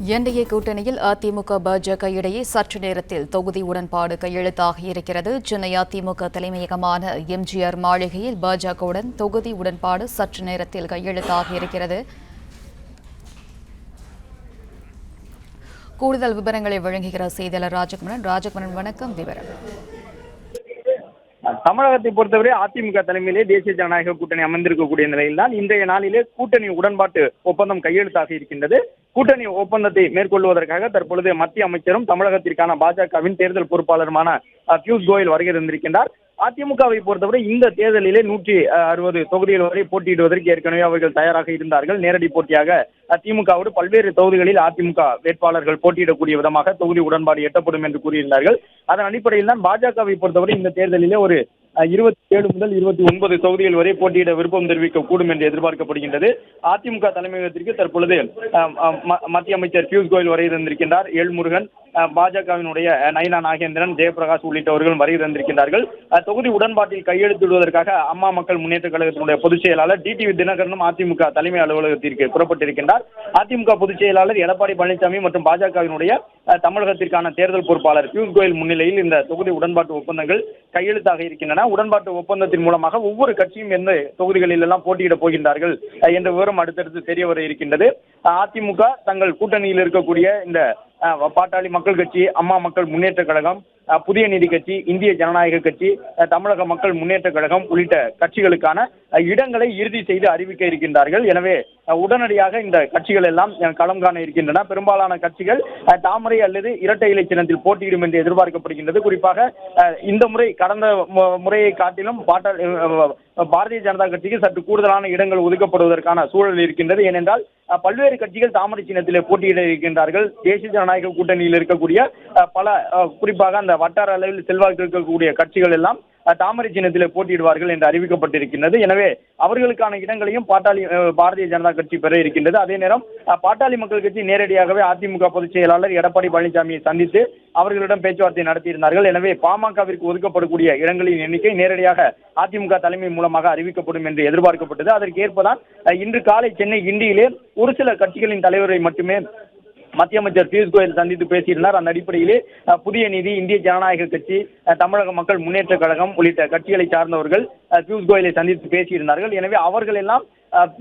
NDA கூட்டணியில் அதிமுக பாஜக இடையே சற்று நேரத்தில் தொகுதி உடன்பாடு கையெழுத்தாகி இருக்கிறது. சென்னை அதிமுக தலைமையகமான எம்ஜிஆர் மாளிகையில் பாஜகவுடன் தொகுதி உடன்பாடு சற்று நேரத்தில் கையெழுத்தாகி இருக்கிறது. கூடுதல் விவரங்களை வழங்குகிறார் செய்தியாளர் ராஜகுமரன். வணக்கம். விவரம். தமிழகத்தை பொறுத்தவரை அதிமுக தலைமையிலே தேசிய ஜனநாயக கூட்டணி அமர்ந்திருக்கக்கூடிய நிலையில் தான் இன்றைய நாளிலே கூட்டணி உடன்பாட்டு ஒப்பந்தம் கையெழுத்தாக இருக்கின்றது. கூட்டணி ஒப்பந்தத்தை மேற்கொள்வதற்காக தற்பொழுது மத்திய அமைச்சரும் தமிழகத்திற்கான பாஜகவின் தேர்தல் பொறுப்பாளருமான பியூஷ் கோயல் வருகை இருந்திருக்கின்றார். அதிமுகவை பொறுத்தவரை இந்த தேர்தலிலே 160 தொகுதிகள் வரை போட்டியிடுவதற்கு ஏற்கனவே அவர்கள் தயாராக இருந்தார்கள். நேரடி போட்டியாக திமுகவோடு பல்வேறு தொகுதிகளில் அதிமுக வேட்பாளர்கள் போட்டியிடக்கூடிய விதமாக தொகுதி உடன்பாடு எட்டப்படும் என்று கூறியிருந்தார்கள். அதன் அடிப்படையில் தான் பாஜகவை பொறுத்தவரை இந்த தேர்தலிலே ஒரு 27 முதல் 29 தொகுதிகள் வரை போட்டியிட விருப்பம் தெரிவிக்கக்கூடும் என்று எதிர்பார்க்கப்படுகின்றது. அதிமுக தலைமையகத்திற்கு தற்பொழுது மத்திய அமைச்சர் பியூஷ் கோயல் வருகை தந்திருக்கின்றார். எல்முருகன், பாஜகவினுடைய நயினா நாகேந்திரன், ஜெயபிரகாஷ் உள்ளிட்டவர்கள் வருகை தந்திருக்கின்றார்கள். தொகுதி உடன்பாட்டில் கையெழுத்திடுவதற்காக அம்மா மக்கள் முன்னேற்ற கழகத்தினுடைய பொதுச் செயலாளர் டிடிவி தினகரனும் அதிமுக தலைமை அலுவலகத்திற்கு புறப்பட்டிருக்கின்றார். அதிமுக பொதுச் செயலாளர் எடப்பாடி பழனிசாமி மற்றும் பாஜகவினுடைய தமிழகத்திற்கான தேர்தல் பொறுப்பாளர் பியூஷ் கோயல் முன்னிலையில் இந்த தொகுதி உடன்பாட்டு ஒப்பந்தங்கள் கையெழுத்தாக இருக்கின்றன. உடன்பாட்டு ஒப்பந்தத்தின் மூலமாக ஒவ்வொரு கட்சியும் எந்த தொகுதிகளில் எல்லாம் போட்டியிடப் போகின்றார்கள் என்ற விவரம் அடுத்தடுத்து தெரிய வர இருக்கின்றது. அதிமுக தங்கள் கூட்டணியில் இருக்கக்கூடிய இந்த பாட்டாளி மக்கள் கட்சி, அம்மா மக்கள் முன்னேற்ற கழகம், புதிய நீதி கட்சி, இந்திய ஜனநாயக கட்சி, தமிழக மக்கள் முன்னேற்ற கழகம் உள்ளிட்ட கட்சிகளுக்கான இடங்களை இறுதி செய்து அறிவிக்க இருக்கின்றார்கள். எனவே உடனடியாக இந்த கட்சிகள் எல்லாம் களம் காண இருக்கின்றன. பெரும்பாலான கட்சிகள் தாமரை அல்லது இரட்டை இலை சின்னத்தில் போட்டியிடும் என்று எதிர்பார்க்கப்படுகின்றது. குறிப்பாக இந்த முறை கடந்த முறையை காட்டிலும் பாரதிய ஜனதா கட்சிக்கு சற்று கூடுதலான இடங்கள் ஒதுக்கப்படுவதற்கான சூழல் இருக்கின்றது. ஏனென்றால் பல்வேறு கட்சிகள் தாமரை சின்னத்திலே போட்டியிட இருக்கின்றார்கள். தேசிய ஜனநாயக கூட்டணியில் இருக்கக்கூடிய பல குறிப்பாக அந்த வட்டார அளவில் செல்வாக்கு இருக்கக்கூடிய கட்சிகள் எல்லாம் தாமரை சின்னத்திலே போட்டியிடுவார்கள் என்று அறிவிக்கப்பட்டிருக்கின்றது. எனவே அவர்களுக்கான இடங்களையும் பாரதிய ஜனதா கட்சி பெற இருக்கின்றது. அதே நேரம் பாட்டாளி மக்கள் கட்சி நேரடியாகவே அதிமுக பொதுச் செயலாளர் எடப்பாடி பழனிசாமியை சந்தித்து அவர்களிடம் பேச்சுவார்த்தை நடத்தியிருந்தார்கள். எனவே பாமகவிற்கு ஒதுக்கப்படக்கூடிய இடங்களின் எண்ணிக்கை நேரடியாக அதிமுக தலைமை மூலமாக அறிவிக்கப்படும் என்று எதிர்பார்க்கப்பட்டது. அதற்கு ஏற்பதான் இன்று காலை சென்னை கிண்டியிலே ஒரு சில கட்சிகளின் தலைவரை மட்டுமே மத்திய அமைச்சர் பியூஷ் கோயல் சந்தித்து பேசியிருந்தார். அந்த அடிப்படையிலே புதிய நீதி, இந்திய ஜனநாயக கட்சி, தமிழக மக்கள் முன்னேற்ற கழகம் உள்ளிட்ட கட்சிகளை சார்ந்தவர்கள் பியூஷ் கோயலை சந்தித்து பேசியிருந்தார்கள். எனவே அவர்கள் எல்லாம்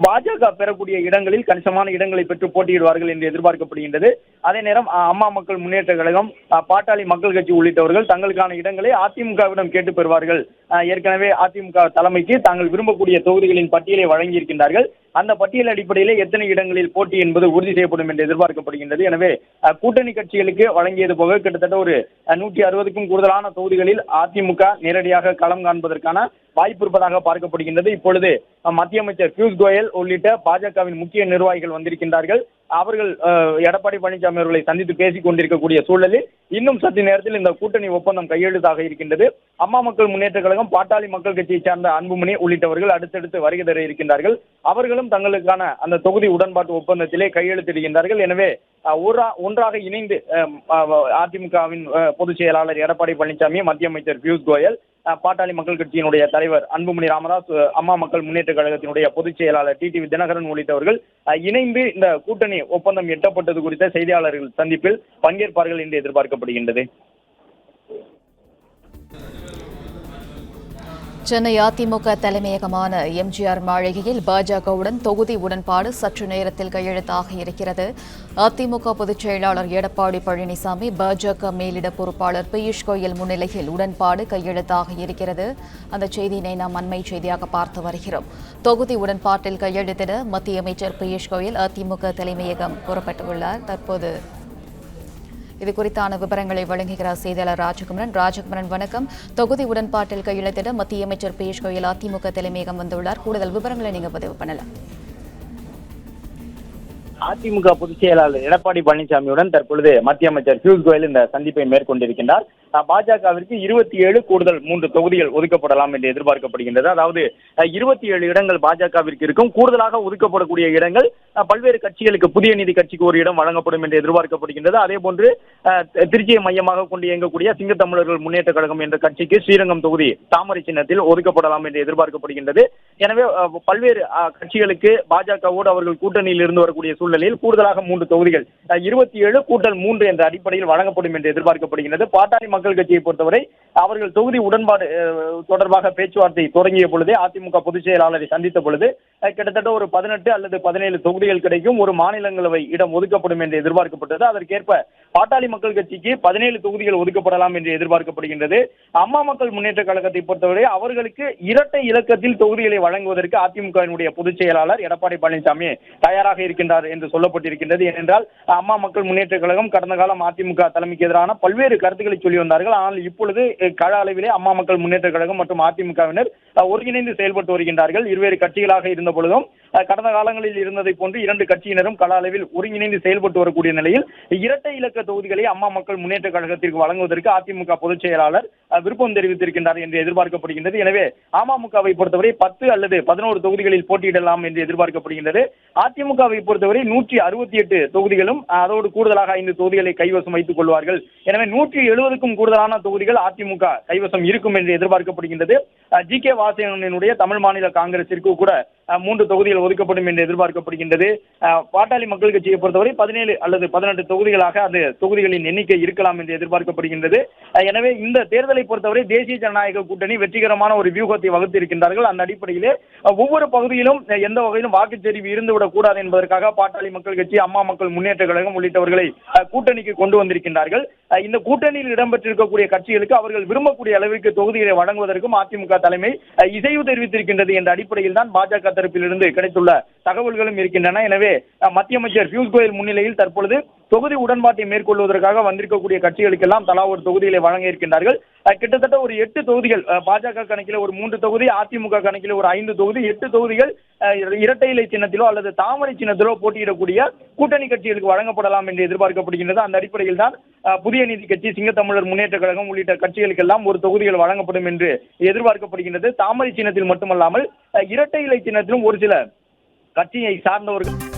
பாஜக பெறக்கூடிய இடங்களில் கணிசமான இடங்களை பெற்று போட்டியிடுவார்கள் என்று எதிர்பார்க்கப்படுகின்றது. அதே நேரம் அம்மா மக்கள் முன்னேற்ற கழகம், பாட்டாளி மக்கள் கட்சி உள்ளிட்டவர்கள் தங்களுக்கான இடங்களை அதிமுகவிடம் கேட்டு பெறுவார்கள். ஏற்கனவே அதிமுக தலைமைக்கு தாங்கள் விரும்பக்கூடிய தொகுதிகளின் பட்டியலை வழங்கியிருக்கின்றார்கள். அந்த பட்டியல் அடிப்படையிலே எத்தனை இடங்களில் போட்டி என்பது உறுதி செய்யப்படும் என்று எதிர்பார்க்கப்படுகின்றது. எனவே கூட்டணி கட்சிகளுக்கு வழங்கியது போக கிட்டத்தட்ட ஒரு 160க்கும் கூடுதலான தொகுதிகளில் அதிமுக நேரடியாக களம் காண்பதற்கான வாய்ப்பு இருப்பதாக பார்க்கப்படுகின்றது. இப்பொழுது மத்திய அமைச்சர் பியூஷ் கோயல் உள்ளிட்ட பாஜகவின் முக்கிய நிர்வாகிகள் வந்திருக்கின்றார்கள். அவர்கள் எடப்பாடி பழனிசாமி அவர்களை சந்தித்து பேசிக் கொண்டிருக்கக்கூடிய சூழலில் இன்னும் சற்று நேரத்தில் இந்த கூட்டணி ஒப்பந்தம் கையெழுத்தாக இருக்கின்றது. அம்மா மக்கள் முன்னேற்ற கழகம், பாட்டாளி மக்கள் கட்சியை சார்ந்த அன்புமணி உள்ளிட்டவர்கள் அடுத்தடுத்து வருகை தர இருக்கின்றார்கள். அவர்களும் தங்களுக்கான அந்த தொகுதி உடன்பாட்டு ஒப்பந்தத்திலே கையெழுத்திடுகின்றார்கள். எனவே ஒன்றாக இணைந்து அதிமுகவின் பொதுச் செயலாளர் எடப்பாடி பழனிசாமி, மத்திய அமைச்சர் பியூஷ் கோயல், பாட்டாளி மக்கள் கட்சியினுடைய தலைவர் அன்புமணி ராமதாஸ், அம்மா மக்கள் முன்னேற்ற கழகத்தினுடைய பொதுச் செயலாளர் டிடிவி தினகரன் உள்ளிட்டவர்கள் இணைந்து இந்த கூட்டணி ஒப்பந்தம் எட்டப்பட்டது குறித்த செய்தியாளர்கள் சந்திப்பில் பங்கேற்பார்கள் என்று எதிர்பார்க்கப்படுகின்றது. சென்னை அதிமுக தலைமையகமான எம்ஜிஆர் மாளிகையில் பாஜகவுடன் தொகுதி உடன்பாடு சற்று நேரத்தில் கையெழுத்தாக இருக்கிறது. அதிமுக பொதுச் செயலாளர் எடப்பாடி பழனிசாமி, பாஜக மேலிட பொறுப்பாளர் பியூஷ் கோயல் முன்னிலையில் உடன்பாடு கையெழுத்தாக இருக்கிறது. அந்த செய்தியினை நாம் அண்மை செய்தியாக பார்த்து வருகிறோம். தொகுதி உடன்பாட்டில் கையெழுத்திட மத்திய அமைச்சர் பியூஷ் கோயல் அதிமுக தலைமையகம் புறப்பட்டுள்ளார். தற்போது இது குறித்தான விவரங்களை வழங்குகிறார் செய்தியாளர் ராஜகுமரன். வணக்கம். தொகுதி உடன்பாட்டில் கையெழுத்திட மத்திய அமைச்சர் பியூஷ் கோயல் அதிமுக தலைமையகம் வந்துள்ளார். கூடுதல் விவரங்களை நீங்க பதிவு பண்ணலாம். அதிமுக பொதுச் செயலாளர் எடப்பாடி பழனிசாமியுடன் தற்பொழுது மத்திய அமைச்சர் பியூஷ் கோயல் இந்த சந்திப்பை மேற்கொண்டிருக்கின்றார். பாஜகவிற்கு 27 கூடுதல் 3 தொகுதிகள் ஒதுக்கப்படலாம் என்று எதிர்பார்க்கப்படுகின்றது. அதாவது 27 இடங்கள் பாஜகவிற்கு இருக்கும். கூடுதலாக ஒதுக்கப்படக்கூடிய இடங்கள் பல்வேறு கட்சிகளுக்கு, புதிய நீதி கட்சிக்கு ஒரு இடம் வழங்கப்படும் என்று எதிர்பார்க்கப்படுகின்றது. அதே போன்று திருச்சியை மையமாக கொண்டு இயங்கக்கூடிய சிங்கத்தமிழர்கள் முன்னேற்ற கழகம் என்ற கட்சிக்கு ஸ்ரீரங்கம் தொகுதி தாமரை சின்னத்தில் ஒதுக்கப்படலாம் என்று எதிர்பார்க்கப்படுகின்றது. எனவே பல்வேறு கட்சிகளுக்கு பாஜகவோடு அவர்கள் கூட்டணியில் இருந்து வரக்கூடிய சூழ்நிலையில் கூடுதலாக 3 தொகுதிகள் 27 கூட்டல் 3 என்ற அடிப்படையில் வழங்கப்படும் என்று எதிர்பார்க்கப்படுகின்றது. பாட்டாளி மக்கள் கட்சியை பொறுத்தவரை அவர்கள் தொகுதி உடன்பாடு தொடர்பாக பேச்சுவார்த்தை தொடங்கிய பொழுதே அதிமுக பொதுச் செயலாளரை சந்தித்த பொழுது கிட்டத்தட்ட ஒரு 18 அல்லது 17 தொகுதிகள் கிடைக்கும், ஒரு மாநிலங்களவை இடம் ஒதுக்கப்படும் என்று எதிர்பார்க்கப்பட்டது. அதற்கேற்ப பாட்டாளி மக்கள் கட்சிக்கு 17 தொகுதிகள் ஒதுக்கப்படலாம் என்று எதிர்பார்க்கப்படுகின்றது. அம்மா மக்கள் முன்னேற்ற கழகத்தை பொறுத்தவரை அவர்களுக்கு இரட்டை இலக்கத்தில் தொகுதிகளை வழங்குவதற்கு அதிமுகவினுடைய பொதுச் செயலாளர் எடப்பாடி பழனிசாமி தயாராக இருக்கின்றார் என்று சொல்லப்பட்டிருக்கின்றது. ஏனென்றால் அம்மா மக்கள் முன்னேற்ற கழகம் கடந்த காலம் அதிமுக தலைமைக்கு எதிரான பல்வேறு கருத்துக்களை சொல்லி வந்தார்கள். ஆனால் இப்பொழுது கள அளவிலே அம்மா மக்கள் முன்னேற்ற கழகம் மற்றும் அதிமுகவினர் ஒருங்கிணைந்து செயல்பட்டு வருகின்றார்கள். இருவேறு கட்சிகளாக இருந்த பொழுதும் கடந்த காலங்களில் இருந்ததை போன்று 2 கட்சியினரும் கள அளவில் ஒருங்கிணைந்து செயல்பட்டு வரக்கூடிய நிலையில் இரட்டை இலக்க தொகுதிகளை அம்மா மக்கள் முன்னேற்ற கழகத்திற்கு வழங்குவதற்கு அதிமுக பொதுச் செயலாளர் விருப்பம் தெரிவித்திருக்கின்றார் என்று எதிர்பார்க்கப்படுகின்றது. எனவே அமமுகவை பொறுத்தவரை 10 அல்லது 11 தொகுதிகளில் போட்டியிடலாம் என்று எதிர்பார்க்கப்படுகின்றது. அதிமுகவை பொறுத்தவரை 168 தொகுதிகளும் அதோடு கூடுதலாக 5 தொகுதிகளை கைவசம் வைத்துக் கொள்வார்கள். எனவே 170க்கும் கூடுதலான தொகுதிகள் அதிமுக கைவசம் இருக்கும் என்று எதிர்பார்க்கப்படுகின்றது. ஜி.கே. வாசகனுடைய தமிழ் மாநில காங்கிரசிற்கு கூட 3 தொகுதிகள் ஒதுக்கப்படும் என்று எதிர்பார்க்கப்படுகின்றது. பாட்டாளி மக்கள் கட்சியை பொறுத்தவரை 17 அல்லது 18 தொகுதிகளாக அந்த தொகுதிகளின் எண்ணிக்கை இருக்கலாம் என்று எதிர்பார்க்கப்படுகின்றது. எனவே இந்த தேர்தலை பொறுத்தவரை தேசிய ஜனநாயக கூட்டணி வெற்றிகரமான ஒரு வியூகத்தை வகுத்திருக்கின்றார்கள். அந்த அடிப்படையிலே ஒவ்வொரு பகுதியிலும் எந்த வகையிலும் வாக்குச்சரிவு இருந்துவிடக் கூடாது என்பதற்காக பாட்டாளி மக்கள் கட்சி, அம்மா மக்கள் முன்னேற்ற கழகம் உள்ளிட்டவர்களை கூட்டணிக்கு கொண்டு வந்திருக்கின்றார்கள். இந்த கூட்டணியில் இடம்பெற்றிருக்கக்கூடிய கட்சிகளுக்கு அவர்கள் விரும்பக்கூடிய அளவிற்கு தொகுதிகளை வழங்குவதற்கும் அதிமுக தலைமை இசைவு தெரிவித்திருக்கின்றது என்ற அடிப்படையில் தான் பாஜக தரப்பிலிருந்து கிடைத்துள்ள தகவல்களும் இருக்கின்றன. எனவே மத்திய அமைச்சர் பியூஷ் கோயல் முன்னிலையில் தற்பொழுது தொகுதி உடன்பாட்டை மேற்கொள்வதற்காக வந்திருக்கக்கூடிய கட்சிகளுக்கெல்லாம் தலா ஒரு தொகுதிகளை வழங்க இருக்கின்றார்கள். கிட்டத்தட்ட ஒரு 8 தொகுதிகள் பாஜக கணக்கில் ஒரு 3 தொகுதி, அதிமுக கணக்கில் ஒரு 5 தொகுதி, 8 தொகுதிகள் இரட்டை இலை சின்னத்திலோ அல்லது தாமரை சின்னத்திலோ போட்டியிடக்கூடிய கூட்டணி கட்சிகளுக்கு வழங்கப்படலாம் என்று எதிர்பார்க்கப்படுகின்றது. அந்த அடிப்படையில் தான் புதிய நீதி கட்சி, சிங்கத்தமிழர் முன்னேற்ற கழகம் உள்ளிட்ட கட்சிகளுக்கெல்லாம் ஒரு தொகுதிகள் வழங்கப்படும் என்று எதிர்பார்க்கப்படுகின்றது. தாமரை சின்னத்தில் மட்டுமல்லாமல் இரட்டை இலை சின்னத்திலும் ஒரு சில கட்சியை சார்ந்தவர்கள்